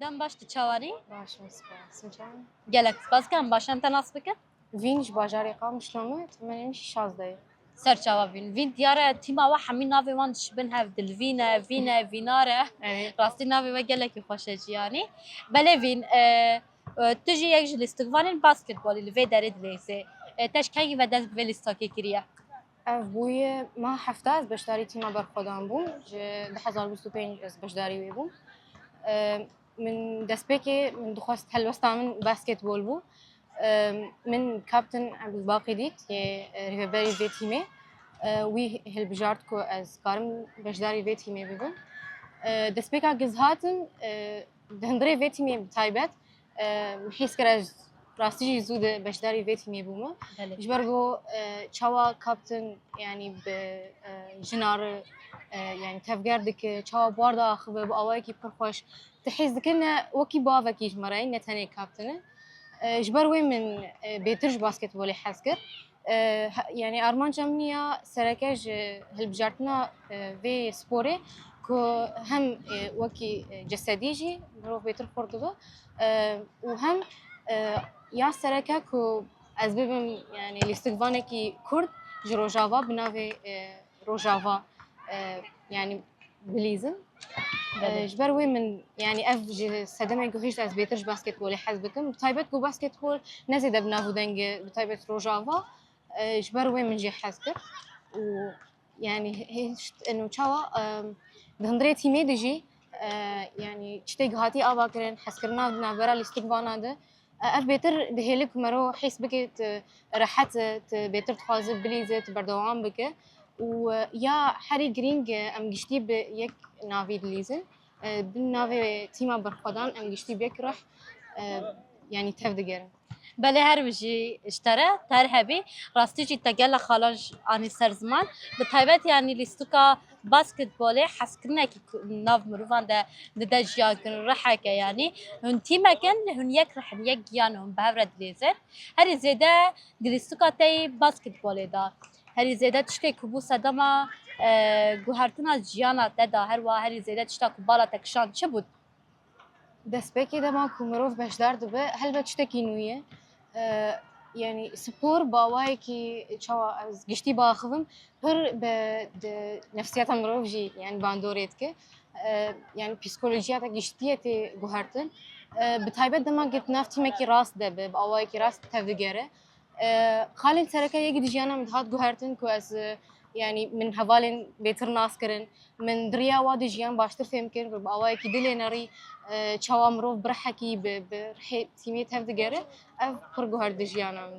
دم باش تشاوري باش سپاس جان. gelek spas kan başan te nas bike وین ji bajarê qam şlomet me jî 16 ser çava vin vin diyare tima wa hemî navê wan dişibin hev dilvîne vîne vînare Evet. rastî navê we gelekî xweş e jiyanî belê vîn tu jî yek ji lîstikvanên basketbolê li vê derê dilêzê teşkekî ve dest bi vê lîstakê kiriye ev bûye ma hefta ez beşdarî tîma berxwedan bûm ji 2025 ez beşdarî wê bûm. Min destpêkê min dixwast helwesta min basketbol bû. Min kaptin Ebûbakî dît yê rêveberê vê tîmê wî hilbijart ku ez karim beşdarî vê tîmê bibim. Destpêka giz hatin di hundirê vê tîmê bi taybet hîs kir ez rastî jî zû di beşdarî vê tîmê bûme. Belê Ji ber ku çawa kaptin yanî bi jinarê yani tevger dike çawa bar daxive bi awayekî pir xweş tu hêz dikin ne wekî bavekî ji me re ne tenê kaptin e. Ji ber wê min bêtir ji basketbolê hez kir. Yani armanca min ya sereke ji hilbijartina vê sporê ku hem wekî cesedî jî mirov bêtir xwar dibe û hem ya sereke ku ez bibim yani lîstikvanekî Kurd ji Rojava bi navê Rojava yani bilîzin. Ji ber wê min yani ev ji sedemê gihîşt ez bêtir ji basketbolê hez bikim. Bi taybet ku basketbol ne zêde bi nav û dengê bi taybet Rojava ji ber wê min jî hez kir û yani hêşt enu çawa di hundirê tîmê de jî yani tiştê gihatî ava kirin hezkirina navbera lîstikvana de ev bêtir dihêle ku me ro hês bike tu rehet tu bêtir dixwaze bilîze tu berdewam bike û ya herî girîng em giştî bi yek navî dilîzin bi navê tîma berxwedan em giştî bi yek rih yani tev digerin. belê her jî ji te re ter hebî rastî jî te gelek xalan anî ser ziman bi taybet yanî lîstika basketbolê hezkirinekî nav mirovan de dide jiyankirin riheke yanî hûn tîmekin hûn yek rihin yek giyan hûn bi hev re dilêzin herî zêde di lîstika te yê basketbolê da herî zêde tiştê ku bû sedema guhertina jiyana te da her wa herî zêde tişta ku bala te kişand çi bû Destpêkê dema ku mirov beşdar dibe helbet tiştekî nû ye. Yani spor bawayekî çawa ez giştî biaxivim pir bi di nefsiyata mirov jî yani bandorê dike. Yani psîkolojiya te giştî ye tê guhertin. Bi taybet dema ku nav tîmekî rast de bi awayekî rast tev digere. Xalên sereke yekî di jiyana min dihat guhertin ku ez yani min hevalên bêtir nas kirin min diriya wa di jiyan baştir fêm kir bi awayekî dilê nerî çawa mirov bi rihekî bi rihê tîmê tev digere ev pir guher di jiyana min.